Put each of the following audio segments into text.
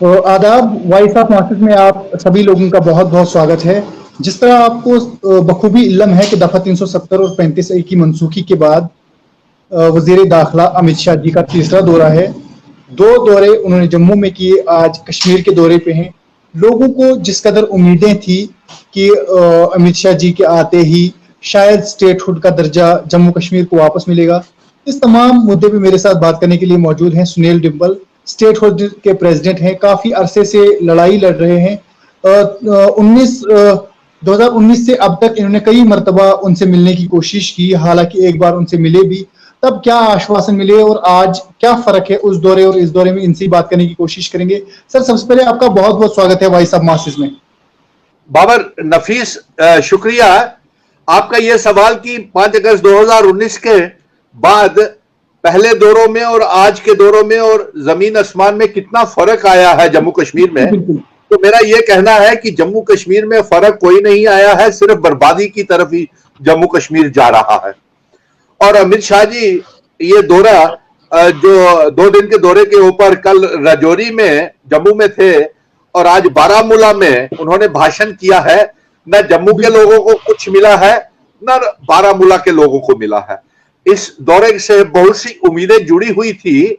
आदाब, voice of market में आप सभी लोगों का बहुत बहुत स्वागत है। जिस तरह आपको बखूबी इल्म है कि दफा 370 और 35A की मनसूखी के बाद वजीर दाखिला अमित शाह जी का तीसरा दौरा है। 2 दौरे उन्होंने जम्मू में किए, आज कश्मीर के दौरे पे हैं। लोगों को जिस कदर उम्मीदें थी कि अमित शाह जी के आते ही शायद स्टेटहुड का दर्जा जम्मू कश्मीर को वापस मिलेगा, इस तमाम मुद्दे पे मेरे साथ बात करने के लिए मौजूद हैं सुनील डिम्पल, स्टेट हुड के प्रेसिडेंट हैं, काफी अरसे से लड़ाई लड़ रहे हैं। 2019 से अब तक इन्होंने कई मरतबा उनसे मिलने की कोशिश की, हालांकि एक बार उनसे मिले भी, तब क्या आश्वासन मिले और आज क्या फर्क है उस दौरे और इस दौरे में, इनसे बात करने की कोशिश करेंगे। सर, सबसे पहले आपका बहुत बहुत स्वागत है वॉइस ऑफ मासेस में। बाबर नफीस, शुक्रिया आपका ये सवाल कि 5 अगस्त 2019 के बाद पहले दौरों में और आज के दौरों में और जमीन आसमान में कितना फर्क आया है जम्मू कश्मीर में। तो मेरा ये कहना है कि जम्मू कश्मीर में फर्क कोई नहीं आया है, सिर्फ बर्बादी की तरफ ही जम्मू कश्मीर जा रहा है। और अमित शाह जी ये दौरा जो 2 दिन के दौरे के ऊपर कल राजौरी में जम्मू में थे और आज बारामूला में उन्होंने भाषण किया है। न जम्मू के लोगों को कुछ मिला है, न बारामूला के लोगों को मिला है। इस दौरे से बहुत सी उम्मीदें जुड़ी हुई थी,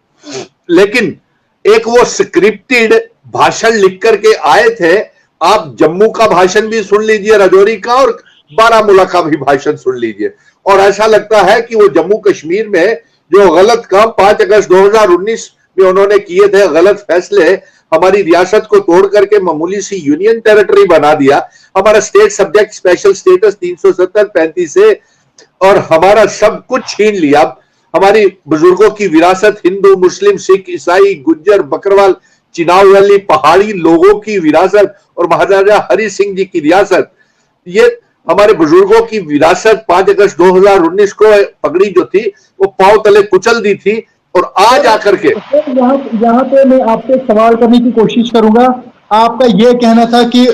लेकिन एक वो स्क्रिप्टेड भाषण लिख करके आए थे। आप जम्मू का भाषण भी सुन लीजिए, राजौरी का, और बारामूला का भी भाषण सुन लीजिए, और ऐसा लगता है कि वो जम्मू कश्मीर में जो गलत काम 5 अगस्त 2019 में उन्होंने किए थे, गलत फैसले, हमारी रियासत को तोड़ करके मामूली सी यूनियन टेरिटरी बना दिया, हमारा स्टेट सब्जेक्ट स्पेशल स्टेटस 370-35 से, और हमारा सब कुछ छीन लिया। हमारी बुजुर्गों की विरासत, हिंदू, मुस्लिम, सिख, ईसाई, गुज्जर, बकरवाल, चिनाव वैली पहाड़ी लोगों की विरासत और महाराजा हरि सिंह जी की रियासत, ये हमारे बुजुर्गों की विरासत 5 अगस्त 2019 को पगड़ी जो थी वो पांव तले कुचल दी थी। और आज आकर के यहाँ पे मैं आपसे सवाल करने की कोशिश करूंगा। आपका यह कहना था कि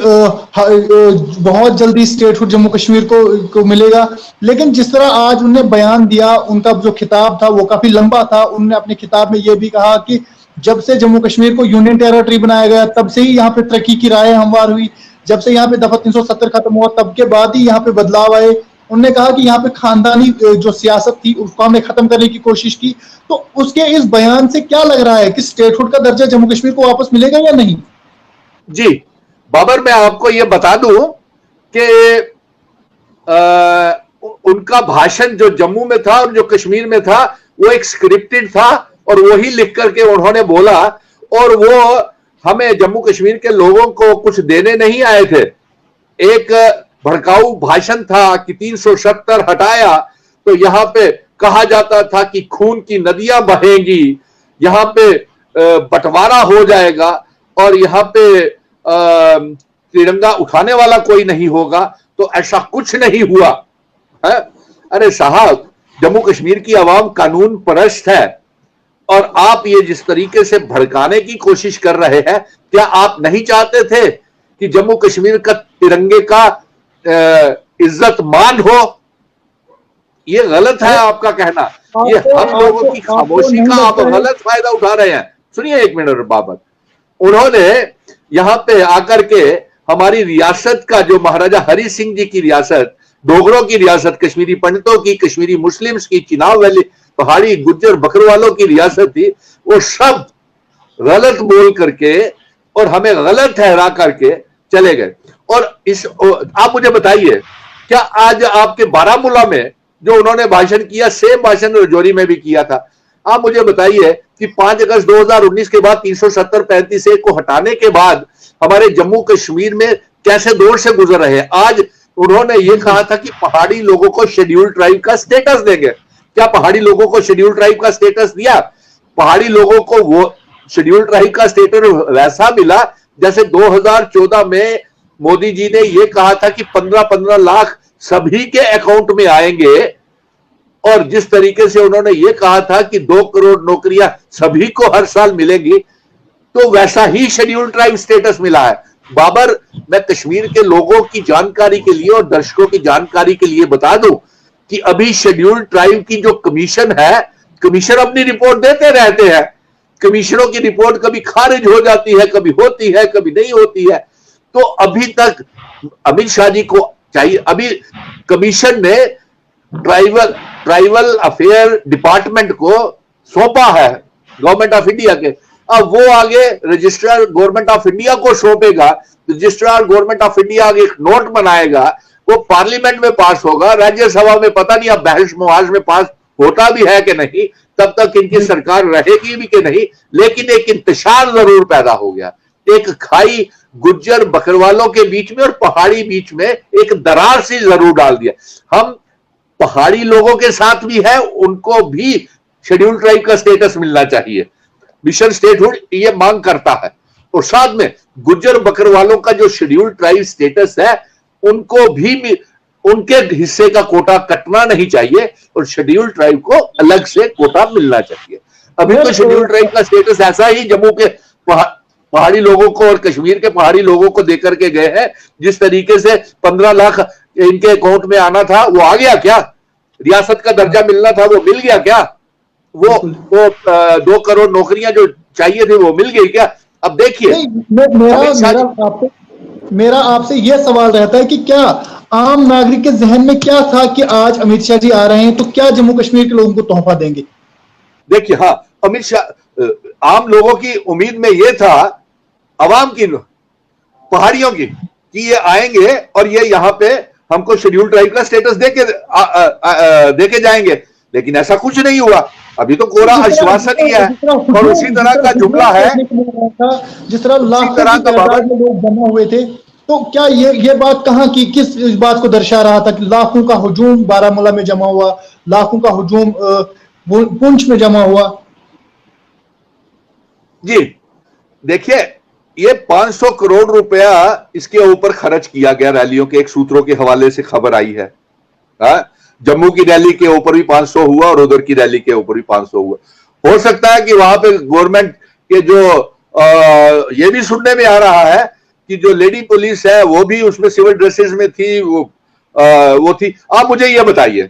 बहुत जल्दी स्टेटहुड जम्मू कश्मीर को मिलेगा, लेकिन जिस तरह आज उन्होंने बयान दिया, उनका जो खिताब था वो काफी लंबा था। उन्होंने अपने खिताब में यह भी कहा कि जब से जम्मू कश्मीर को यूनियन टेरिटरी बनाया गया तब से ही यहाँ पे तरक्की की राय हमवार हुई, जब से यहाँ पे दफा 370 खत्म हुआ तब के बाद ही यहाँ पे बदलाव आए। उन्होंने कहा कि यहाँ पे खानदानी जो सियासत थी उसको हमने खत्म करने की कोशिश की। तो उसके इस बयान से क्या लग रहा है कि स्टेटहुड का दर्जा जम्मू कश्मीर को वापस मिलेगा या नहीं? जी बाबर, मैं आपको यह बता दूं कि उनका भाषण जो जम्मू में था और जो कश्मीर में था वो एक स्क्रिप्टेड था, और वही लिख करके उन्होंने बोला, और वो हमें जम्मू कश्मीर के लोगों को कुछ देने नहीं आए थे। एक भड़काऊ भाषण था कि 370 हटाया तो यहां पे कहा जाता था कि खून की नदियां बहेंगी, यहां पे बंटवारा हो जाएगा, और यहां पे तिरंगा उठाने वाला कोई नहीं होगा। तो ऐसा कुछ नहीं हुआ है। अरे साहब, जम्मू कश्मीर की आवाम कानून परस्त है, और आप ये जिस तरीके से भड़काने की कोशिश कर रहे हैं, क्या आप नहीं चाहते थे कि जम्मू कश्मीर का तिरंगे का इज्जत मान हो? ये गलत है आपका कहना। ये हम लोगों की खामोशी का आप गलत फायदा उठा रहे हैं। सुनिए एक मिनट बाबर, उन्होंने यहां पे आकर के हमारी रियासत का, जो महाराजा हरि सिंह जी की रियासत, डोगरों की रियासत, कश्मीरी पंडितों की, कश्मीरी मुस्लिम्स की, चिनाव वैली पहाड़ी गुज्जर बकरवालों की रियासत थी, वो सब गलत बोल करके और हमें गलत ठहरा करके चले गए। और आप मुझे बताइए, क्या आज आपके बारामूला में जो उन्होंने भाषण किया, सेम भाषण राजौरी में भी किया था? आप मुझे बताइए कि 5 अगस्त 2019 के बाद 370-35 को हटाने के बाद हमारे जम्मू कश्मीर में कैसे दौर से गुजर रहे हैं। आज उन्होंने ये कहा था कि पहाड़ी लोगों को शेड्यूल ट्राइब का स्टेटस देंगे। क्या पहाड़ी लोगों को शेड्यूल ट्राइब का स्टेटस दिया? पहाड़ी लोगों को वो शेड्यूल ट्राइब का स्टेटस वैसा मिला जैसे 2014 में मोदी जी ने यह कहा था कि 15-15 लाख सभी के अकाउंट में आएंगे, और जिस तरीके से उन्होंने ये कहा था कि 2 करोड़ नौकरियां सभी को हर साल मिलेंगी, तो वैसा ही शेड्यूल ट्राइब स्टेटस मिला है। बाबर, मैं कश्मीर के लोगों की जानकारी के लिए और दर्शकों की जानकारी के लिए बता दूं कि अभी शेड्यूल ट्राइब की जो कमीशन है, कमीशन अपनी रिपोर्ट देते रहते हैं कमिश्नरों की रिपोर्ट कभी खारिज हो जाती है, कभी होती है, कभी नहीं होती है। तो अभी तक अमित शाह जी को चाहिए, अभी कमीशन ने ट्राइबल अफेयर डिपार्टमेंट को सौंपा है गवर्नमेंट ऑफ इंडिया के, अब वो आगे रजिस्ट्रार गवर्नमेंट ऑफ इंडिया को सौंपेगा, रजिस्ट्रार गवर्नमेंट ऑफ इंडिया आगे एक नोट बनाएगा, वो पार्लियामेंट में पास होगा, राज्यसभा में पता नहीं अब बहस मुहाज में पास होता भी है कि नहीं, तब तक इनकी सरकार रहेगी भी कि नहीं, लेकिन एक इंतशार जरूर पैदा हो गया, एक खाई गुज्जर बकरवालों के बीच में और पहाड़ी बीच में एक दरार सी जरूर डाल दिया। हम पहाड़ी लोगों के साथ भी है, उनको भी शेड्यूल ट्राइब का स्टेटस मिलना चाहिए, मिशन स्टेटहुड ये मांग करता है, और साथ में गुज्जर बकरवालों का जो शेड्यूल ट्राइब स्टेटस है उनको भी उनके हिस्से का कोटा कटना नहीं चाहिए और शेड्यूल ट्राइब को अलग से कोटा मिलना चाहिए। अभी तो शेड्यूल ट्राइब का स्टेटस ऐसा ही जम्मू के पहाड़ी लोगों को और कश्मीर के पहाड़ी लोगों को देकर के गए हैं, जिस तरीके से 15 लाख इनके अकाउंट में आना था वो आ गया क्या? रियासत का दर्जा मिलना था वो मिल गया क्या? वो 2 करोड़ नौकरियां जो चाहिए थी वो मिल गई क्या? अब देखिए, मेरा आपसे यह सवाल रहता है कि क्या आम नागरिक के जहन में क्या था कि आज अमित शाह जी आ रहे हैं तो क्या जम्मू कश्मीर के लोगों को तोहफा देंगे? देखिए, हाँ, अमित शाह आम लोगों की उम्मीद में यह था, अवाम की, पहाड़ियों की, कि ये आएंगे और ये यहाँ पे हमको शेड्यूल ट्राइब का स्टेटस देके जाएंगे, लेकिन ऐसा कुछ नहीं हुआ। अभी तो कोरा आश्वासन ही है और उसी तरह का जुमला है, जिस तरह लाखों की तादाद में लोग जमा हुए थे, तो क्या ये बात कहां की, किस बात को दर्शा रहा था कि लाखों का हुजूम बारामूला में जमा हुआ, लाखों का हुजूम पुंछ में जमा हुआ? जी देखिए, ये 500 करोड़ रुपया इसके ऊपर खर्च किया गया रैलियों के, एक सूत्रों के हवाले से खबर आई है। जम्मू की रैली के ऊपर भी 500 हुआ और उधर की रैली के ऊपर भी 500 हुआ। हो सकता है कि वहां पे गवर्नमेंट के जो ये भी सुनने में आ रहा है कि जो लेडी पुलिस है वो भी उसमें सिविल ड्रेसेस में थी, वो थी। आप मुझे ये बताइए,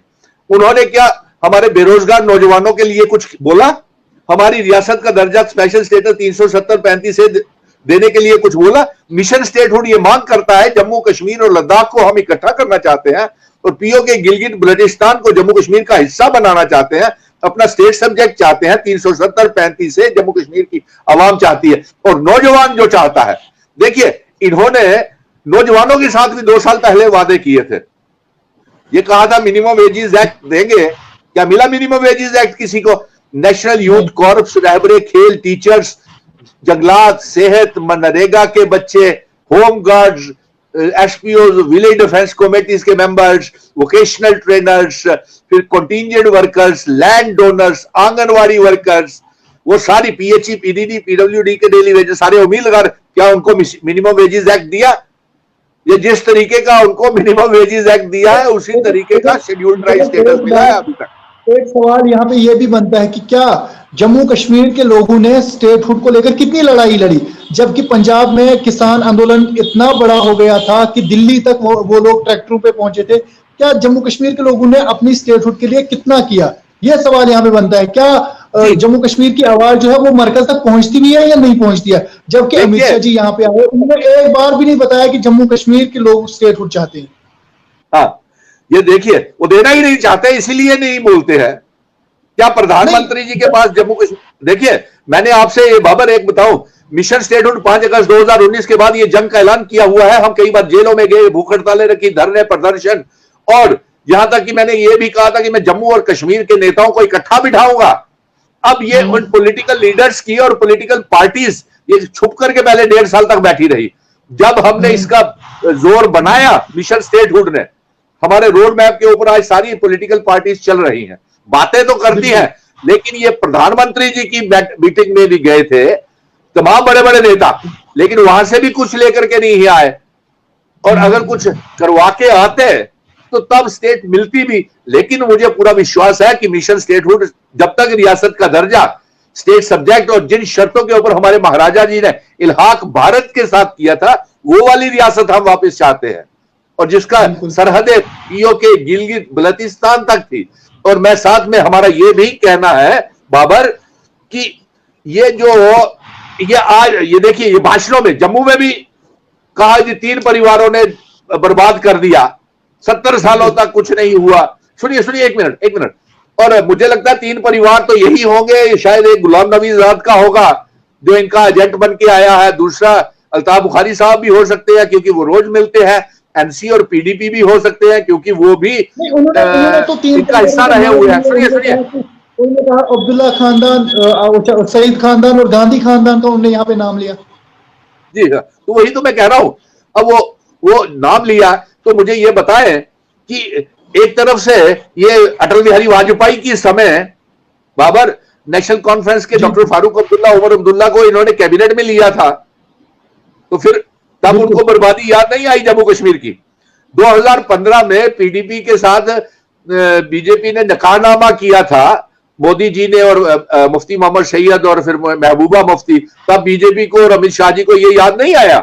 उन्होंने क्या हमारे बेरोजगार नौजवानों के लिए कुछ बोला? हमारी रियासत का दर्जा स्पेशल स्टेटस 370-35 से देने के लिए कुछ बोला? मिशन स्टेटहुड ये मांग करता है, जम्मू कश्मीर और लद्दाख को हम इकट्ठा करना चाहते हैं और पीओ के गिलगित बल्टिस्तान को जम्मू कश्मीर का हिस्सा बनाना चाहते हैं, अपना स्टेट सब्जेक्ट चाहते हैं, 370-35 से जम्मू कश्मीर की आवाम चाहती है और नौजवान जो चाहता है। देखिए, इन्होंने नौजवानों के साथ भी 2 साल पहले वादे किए थे, ये कहा था मिनिमम वेजेस एक्ट देंगे, क्या मिला मिनिमम वेजेस एक्ट किसी को? नेशनल यूथ कॉर्प्स, रहबरे खेल, टीचर्स, जंगलात, सेहत, मनरेगा के बच्चे, home guards, SPO, village defence committees के मेंबर्स, वोकेशनल ट्रेनर्स, फिर contingent workers, land donors, anganwadi workers, वो सारी पीएचई, पीडीडी, पीडब्ल्यूडी के डेली वेजेस सारे उम्मीद लगा, क्या उनको मिनिमम वेजेस एक्ट दिया? ये जिस तरीके का उनको मिनिमम वेजेस एक्ट दिया है उसी तरीके का शेड्यूल ट्राइब स्टेटस मिला है अभी तक। एक सवाल यहाँ पे ये भी बनता है कि क्या जम्मू कश्मीर के लोगों ने स्टेटहुड को लेकर कितनी लड़ाई लड़ी, जबकि पंजाब में किसान आंदोलन इतना बड़ा हो गया था कि दिल्ली तक वो लोग ट्रैक्टरों पे पहुंचे थे। क्या जम्मू कश्मीर के लोगों ने अपनी स्टेटहुड के लिए कितना किया? यह सवाल यहाँ पे बनता है। क्या जम्मू कश्मीर की आवाज जो है वो मरकज तक पहुंचती भी है या नहीं पहुंचती है? जबकि अमित शाह जी यहाँ पे आए, उन्होंने एक बार भी नहीं बताया कि जम्मू कश्मीर के लोग स्टेटहुड चाहते हैं। हाँ, ये देखिए, वो देना ही नहीं चाहते, इसीलिए नहीं बोलते हैं। क्या प्रधानमंत्री जी के पास जम्मू कश्मीर, देखिए मैंने आपसे ये बाबर एक बताऊं, मिशन स्टेटहुड 5 अगस्त 2019 के बाद ये जंग का ऐलान किया हुआ है। हम कई बार जेलों में गए, भूख हड़तालें रखी, धरने, प्रदर्शन, और यहां तक कि मैंने ये भी कहा था कि मैं जम्मू और कश्मीर के नेताओं को इकट्ठा बिठाऊंगा। अब ये उन पॉलिटिकल लीडर्स की और पॉलिटिकल पार्टीज ये छुप करके पहले 1.5 साल तक बैठी रही। जब हमने इसका जोर बनाया, मिशन स्टेटहुड ने, हमारे रोड मैप के ऊपर आज सारी पॉलिटिकल पार्टीज चल रही हैं, बातें तो करती हैं, लेकिन ये प्रधानमंत्री जी की मीटिंग में भी गए थे तमाम बड़े बड़े नेता, लेकिन वहां से भी कुछ लेकर के नहीं आए, और अगर कुछ करवा के आते तो तब स्टेट मिलती भी। लेकिन मुझे पूरा विश्वास है कि मिशन स्टेटहुड जब तक रियासत का दर्जा, स्टेट सब्जेक्ट और जिन शर्तों के ऊपर हमारे महाराजा जी ने इल्हाक भारत के साथ किया था, वो वाली रियासत हम वापस चाहते हैं, और जिसका सरहदें पीओ के गिलगित बल्टिस्तान तक थी। और मैं साथ में हमारा ये भी कहना है बाबर कि ये जो ये आज ये देखिए, ये भाषणों में जम्मू में भी कहा कि 3 परिवारों ने बर्बाद कर दिया, 70 सालों तक कुछ नहीं हुआ। सुनिए सुनिए, एक मिनट। और मुझे लगता है 3 परिवार तो यही होंगे, शायद एक गुलाम नबी आजाद का होगा जो इनका एजेंट बन के आया है, दूसरा अल्ताफ बुखारी साहब भी हो सकते हैं क्योंकि वो रोज मिलते हैं, एनसी और पीडीपी भी हो सकते हैं क्योंकि वो भी उन्होंने तो 3 इनका हिस्सा रहे हुए हैं। सुनिए उन्होंने कहा अब्दुल्ला खानदान, सईद खानदान और गांधी खानदान का उन्होंने यहाँ पे नाम लिया। जी हाँ, तो वही तो मैं कह रहा हूं। अब वो नाम लिया तो मुझे ये बताएं कि एक तरफ से ये अटल बिहारी वाजपेयी की समय बाबर नेशनल कॉन्फ्रेंस के डॉक्टर फारूक अब्दुल्ला, उमर अब्दुल्ला को इन्होंने कैबिनेट में लिया था, तो फिर तब उनको बर्बादी याद नहीं आई जम्मू कश्मीर की। 2015 में पीडीपी के साथ बीजेपी ने नकारनामा किया था, मोदी जी ने और मुफ्ती मोहम्मद सैयद और फिर महबूबा मुफ्ती, तब बीजेपी को और अमित शाह जी को यह याद नहीं आया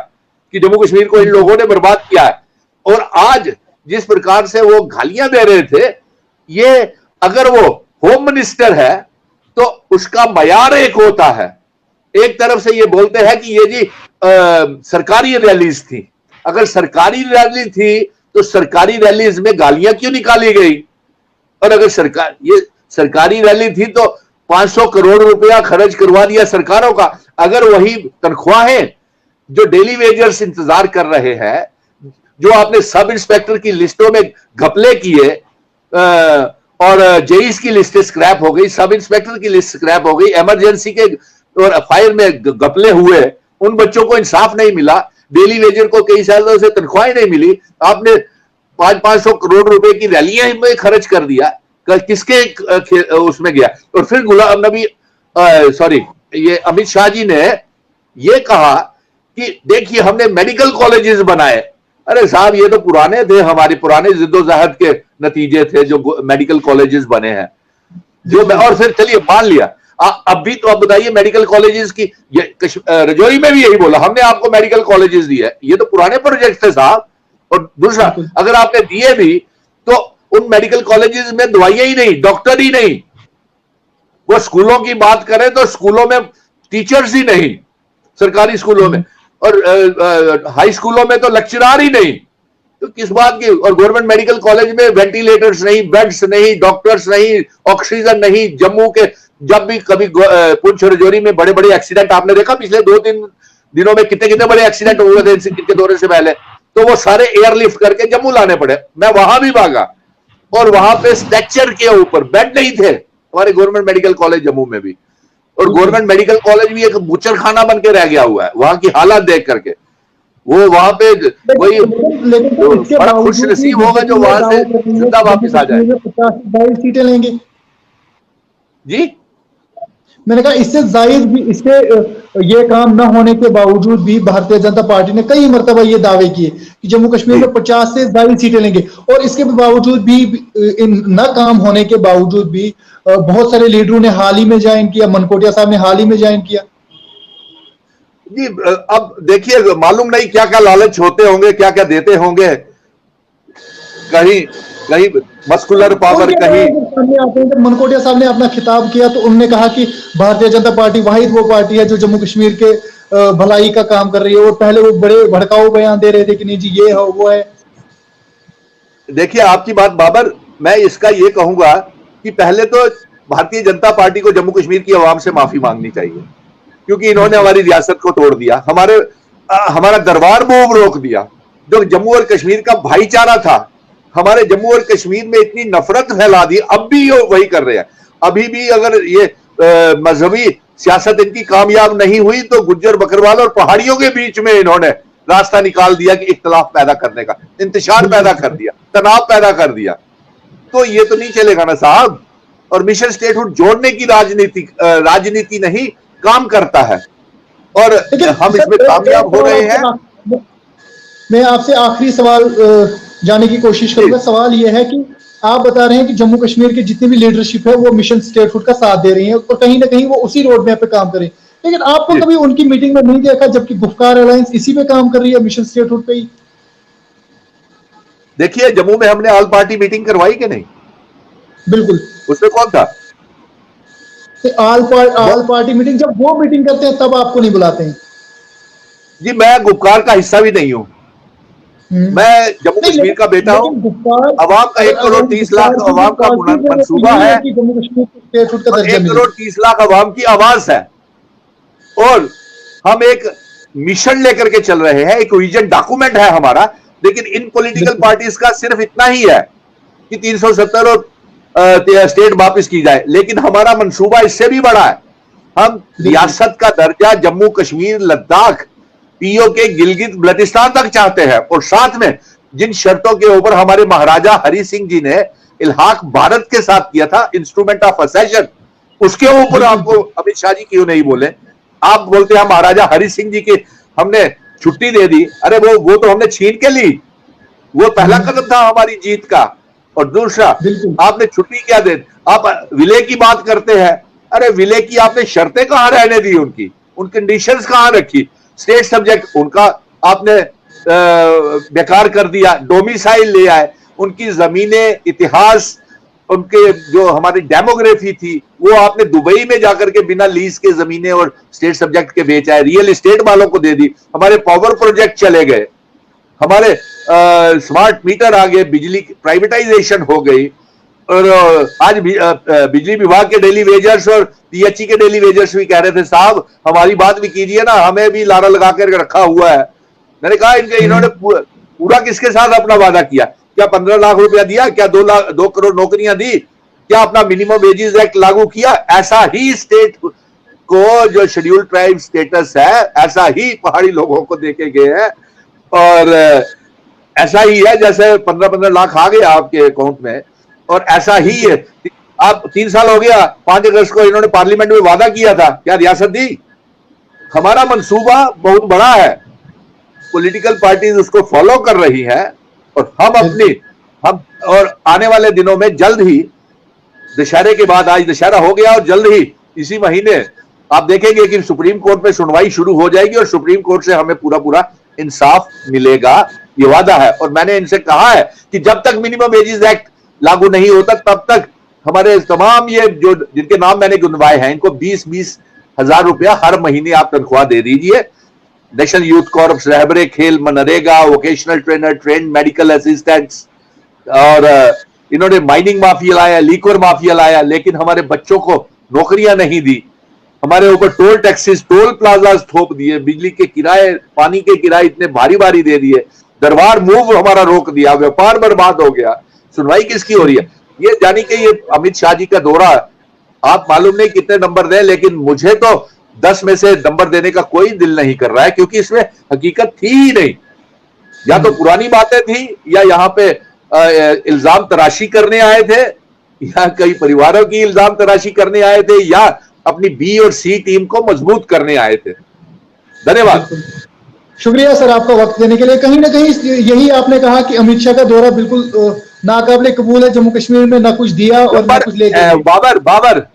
कि जम्मू कश्मीर को इन लोगों ने बर्बाद किया है। और आज जिस प्रकार से वो गालियां दे रहे थे, ये अगर वो होम मिनिस्टर है तो उसका मयार एक होता है। एक तरफ से ये बोलते हैं कि ये जी सरकारी रैलीज थी, अगर सरकारी रैली थी तो सरकारी रैलीज में गालियां क्यों निकाली गई? और अगर सरकारी रैली थी तो 500 करोड़ रुपया खर्च करवा दिया सरकारों का। अगर वही तनख्वाहें जो डेली वेजर्स इंतजार कर रहे हैं, जो आपने सब इंस्पेक्टर की लिस्टों में घपले किए और जेईस की लिस्ट स्क्रैप हो गई, सब इंस्पेक्टर की लिस्ट स्क्रैप हो गई, इमरजेंसी के और फायर में घपले हुए, उन बच्चों को इंसाफ नहीं मिला, डेली वेजर को कई सालों से तनख्वाहें नहीं मिली, आपने 500 करोड़ रुपए की रैलियां में खर्च कर दिया, किसके उसमें गया? और फिर गुलाम नबी ये अमित शाह जी ने ये कहा कि देखिए हमने मेडिकल कॉलेजेस बनाए। अरे साहब, ये तो पुराने थे, हमारे पुराने जिद्दोजहद के नतीजे थे जो मेडिकल कॉलेजेस बने हैं जो। और फिर चलिए मान लिया, अब भी तो अब बताइए मेडिकल कॉलेजेस की, रजौरी में भी यही बोला हमने आपको मेडिकल कॉलेजेस दिए, ये तो पुराने प्रोजेक्ट थे साहब। और दूसरा, अगर आपने दिए भी तो उन मेडिकल कॉलेजेस में दवाइयां ही नहीं, डॉक्टर ही नहीं। वो स्कूलों की बात करें तो स्कूलों में टीचर्स ही नहीं, सरकारी स्कूलों में, और हाई स्कूलों में तो लेक्चरार ही नहीं, तो किस बात की? और गवर्नमेंट मेडिकल कॉलेज में वेंटिलेटर्स नहीं, बेड्स नहीं, डॉक्टर्स नहीं, ऑक्सीजन नहीं। जम्मू के जब भी कभी पुंछ रजौरी में बड़े बड़े एक्सीडेंट आपने देखा पिछले 2-3 दिनों में, कितने कितने बड़े एक्सीडेंट हुए थे इनके दौरे से पहले, तो वो सारे एयरलिफ्ट करके जम्मू लाने पड़े। मैं वहां भी भागा और वहां पे स्ट्रक्चर के ऊपर बेड नहीं थे हमारे गवर्नमेंट मेडिकल कॉलेज जम्मू में भी। और गवर्नमेंट मेडिकल कॉलेज भी एक बुचर खाना बन के रह गया हुआ है वहां की हालात देख करके। वो वहां पे वही बड़ा खुश नसीब होगा जो वहां से जिंदा वापिस आ जाए। 22 सीटें लेंगे जी, मैंने कहा इससे जायद भी, इससे ये काम न होने के बावजूद भी भारतीय जनता पार्टी ने कई मरतबा ये दावे किए कि जम्मू कश्मीर में 50 से ज्यादा सीटें लेंगे, और इसके बावजूद भी, इन न काम होने के बावजूद भी बहुत सारे लीडरों ने हाल ही में ज्वाइन किया, मनकोटिया साहब ने हाल ही में ज्वाइन किया। जी, अब देखिए मालूम नहीं क्या क्या लालच होते होंगे, क्या क्या देते होंगे, कहीं कहीं मस्कुलर पावर, कहीं सामने आते हैं। जब मनकोटिया साहब ने अपना खिताब किया तो उन्होंने कहा कि भारतीय जनता पार्टी वाहिद वो पार्टी है जो जम्मू कश्मीर के भलाई का काम कर रही है, और पहले वो बड़े भड़काऊ बयान दे रहे थे कि नहीं जी ये है वो है। देखिए आपकी बात बाबर, मैं इसका ये कहूंगा कि पहले तो भारतीय जनता पार्टी को जम्मू कश्मीर की आवाम से माफी मांगनी चाहिए, क्योंकि इन्होंने हमारी रियासत को तोड़ दिया, हमारा दरबार मूव रोक दिया। जो जम्मू और कश्मीर का भाईचारा था, हमारे जम्मू और कश्मीर में इतनी नफरत फैला दी, अब भी ये वही कर रहे हैं। अभी भी अगर ये मजहबी सियासत इनकी कामयाब नहीं हुई तो गुज्जर बकरवाल और पहाड़ियों के बीच में इन्होंने रास्ता निकाल दिया कि इख्तलाफ पैदा करने का, इंतशार पैदा कर दिया, तनाव पैदा कर दिया। तो ये तो नहीं चलेगा ना साहब। और मिशन स्टेटहुड जोड़ने की राजनीति नहीं काम करता है, और हम इसमें कामयाब हो रहे हैं। मैं आपसे आखिरी सवाल जाने की कोशिश करूंगा। सवाल यह है कि आप बता रहे हैं कि जम्मू कश्मीर की जितनी भी लीडरशिप है वो मिशन स्टेटहुड का साथ दे रही है, और कहीं ना कहीं वो उसी रोड मैप पे काम कर रही है, लेकिन आपको कभी उनकी मीटिंग में नहीं देखा, जबकि गुफ्कार अलायंस इसी पे काम कर रही है, मिशन स्टेटहुड पे ही। देखिए जम्मू में हमने ऑल पार्टी मीटिंग करवाई कि नहीं? बिल्कुल। उसमें कौन था? ऑल पार्टी मीटिंग, जब वो मीटिंग करते हैं तब आपको नहीं बुलाते हैं? जी मैं गुपकार का हिस्सा भी नहीं हूँ, मैं जम्मू नहीं, कश्मीर का बेटा हूँ। गुप्कार, अवाम का 1,30,00,000 अवाम का मंसूबा है कि जम्मू कश्मीर को स्टेटहुड का और दर्जा मिले। 1,30,00,000 अवाम की आवाज है और हम एक मिशन लेकर के चल रहे हैं, एक विजन डॉक्यूमेंट है हमारा। लेकिन इन पॉलिटिकल पार्टीज का सिर्फ इतना ही है कि 370 और स्टेट वापस की जाए, लेकिन हमारा मंसूबा इससे भी बड़ा है। हम रियासत का दर्जा जम्मू कश्मीर लद्दाख पीओके गिलगित बल्टिस्तान तक चाहते हैं और साथ में जिन शर्तों के ऊपर हमारे महाराजा हरि सिंह जी ने इल्हाक भारत के साथ किया था, इंस्ट्रूमेंट ऑफ असेशन, उसके ऊपर आपको अमित शाह जी क्यों नहीं बोले? आप बोलते हैं महाराजा हरि सिंह जी की हमने छुट्टी दे दी, अरे वो तो हमने छीन के ली, वो पहला कदम था हमारी जीत का। और दूसरा, आपने छुट्टी क्या दे, आप विलय की बात करते हैं, अरे विलय की आपने शर्तें कहां रहने दी, उन कंडीशंस कहां रखी? स्टेट सब्जेक्ट उनका आपने बेकार कर दिया, डोमिसाइल ले आए, उनकी जमीनें, इतिहास, उनके जो हमारी डेमोग्राफी थी वो आपने दुबई में जाकर के बिना लीज के जमीनें और स्टेट सब्जेक्ट के बेचा है, रियल एस्टेट वालों को दे दी। हमारे पावर प्रोजेक्ट चले गए, हमारे स्मार्ट मीटर आ गए, बिजली प्राइवेटाइजेशन हो गई और आज बिजली विभाग के डेली वेजर्स और पीएचई के डेली वेजर्स भी कह रहे थे साहब हमारी बात भी कीजिए ना, हमें भी लारा लगा कर रखा हुआ है। मैंने कहा इन्होंने पूरा किसके साथ अपना वादा किया? क्या 15 लाख रुपया दिया? क्या 2 करोड़ नौकरियां दी? क्या अपना मिनिमम वेजेस एक्ट लागू किया? ऐसा ही स्टेट को जो शेड्यूल्ड ट्राइब स्टेटस है ऐसा ही पहाड़ी लोगों को देके गए हैं और ऐसा ही है जैसे 15-15 लाख आ गया आपके अकाउंट में और ऐसा ही है। आप 3 साल हो गया, 5 अगस्त को इन्होंने पार्लियामेंट में वादा किया था, क्या रियासत दी? हमारा मंसूबा बहुत बड़ा है, पॉलिटिकल पार्टीज उसको फॉलो कर रही है और हम और आने वाले दिनों में जल्द ही दशहरे के बाद, आज दशहरा हो गया और जल्द ही इसी महीने आप देखेंगे कि सुप्रीम कोर्ट में सुनवाई शुरू हो जाएगी और सुप्रीम कोर्ट से हमें पूरा इंसाफ मिलेगा, ये वादा है। और मैंने इनसे कहा है कि जब तक मिनिमम वेजेस एक्ट लागू नहीं होता तब तक हमारे तमाम ये जो जिनके नाम मैंने गिनवाए हैं इनको 20-20 हजार रुपया हर महीने आप तनख्वाह दे दीजिए। नेशनल यूथ कॉर्प्स, रहबरे खेल, MNREGA, vocational trainer, trend medical assistants और इन्होंने माइनिंग माफिया लाया, लीक्वर माफिया लाया, लेकिन हमारे बच्चों को नौकरियां नहीं दी। हमारे ऊपर टोल टैक्सेस, टोल प्लाजा थोप दिए, बिजली के किराए, पानी के किराए इतने भारी दे दिए, दरबार मूव हमारा रोक दिया, व्यापार बर्बाद हो गया। सुनवाई किसकी हो रही है? ये जानी कि ये अमित शाह जी का दौरा, आप मालूम नहीं कितने नंबर दें, लेकिन मुझे तो 10 में से नंबर देने का कोई दिल नहीं कर रहा है, क्योंकि इसमें हकीकत थी ही नहीं। या तो पुरानी बातें थी या यहाँ पे इल्जाम तराशी करने आए थे, या कई परिवारों की इल्जाम तराशी करने आए थे, या अपनी बी और सी टीम को मजबूत करने आए थे। धन्यवाद। शुक्रिया सर आपका वक्त देने के लिए। कहीं ना कहीं यही आपने कहा कि अमित शाह का दौरा बिल्कुल नाकाबिले कबूल है, जम्मू कश्मीर में ना कुछ दिया और ना कुछ लेके।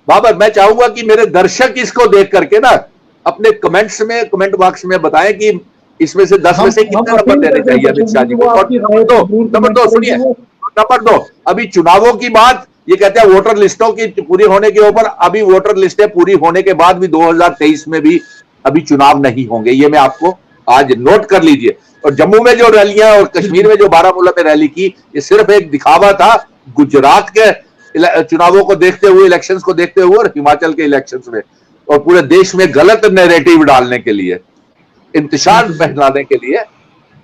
बाबर मैं चाहूंगा कि मेरे दर्शक इसको देख करके ना अपने कमेंट बॉक्स में बताएं कि इसमें से 10 में से कितने नंबर देने चाहिए अमित शाह जी को। नंबर 2 सुनिए, नंबर 2 अभी चुनावों की बात, ये कहते हैं वोटर लिस्टों की पूरी होने के ऊपर, अभी वोटर लिस्टें पूरी होने के बाद भी 2023 में भी अभी चुनाव नहीं होंगे, ये मैं आपको आज नोट कर लीजिए। और जम्मू में जो रैलियां और कश्मीर में जो बारामूला में रैली की, ये सिर्फ एक दिखावा था गुजरात के चुनावों को देखते हुए, इलेक्शंस को देखते हुए और हिमाचल के इलेक्शंस में, और पूरे देश में गलत नैरेटिव डालने के लिए, इंतशार फैलाने के लिए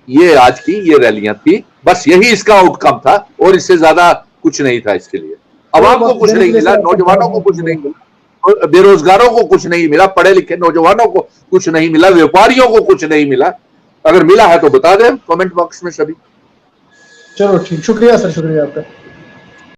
ये आज की ये रैलियां थी। बस यही इसका आउटकम था और इससे ज्यादा कुछ नहीं था। इसके लिए अवाम को कुछ नहीं मिला, नौजवानों को कुछ नहीं मिला, बेरोजगारों को कुछ नहीं मिला, पढ़े लिखे नौजवानों को कुछ नहीं मिला, व्यापारियों को कुछ नहीं मिला। अगर मिला है तो बता दें कमेंट बॉक्स में सभी। चलो ठीक, शुक्रिया सर, शुक्रिया आपका।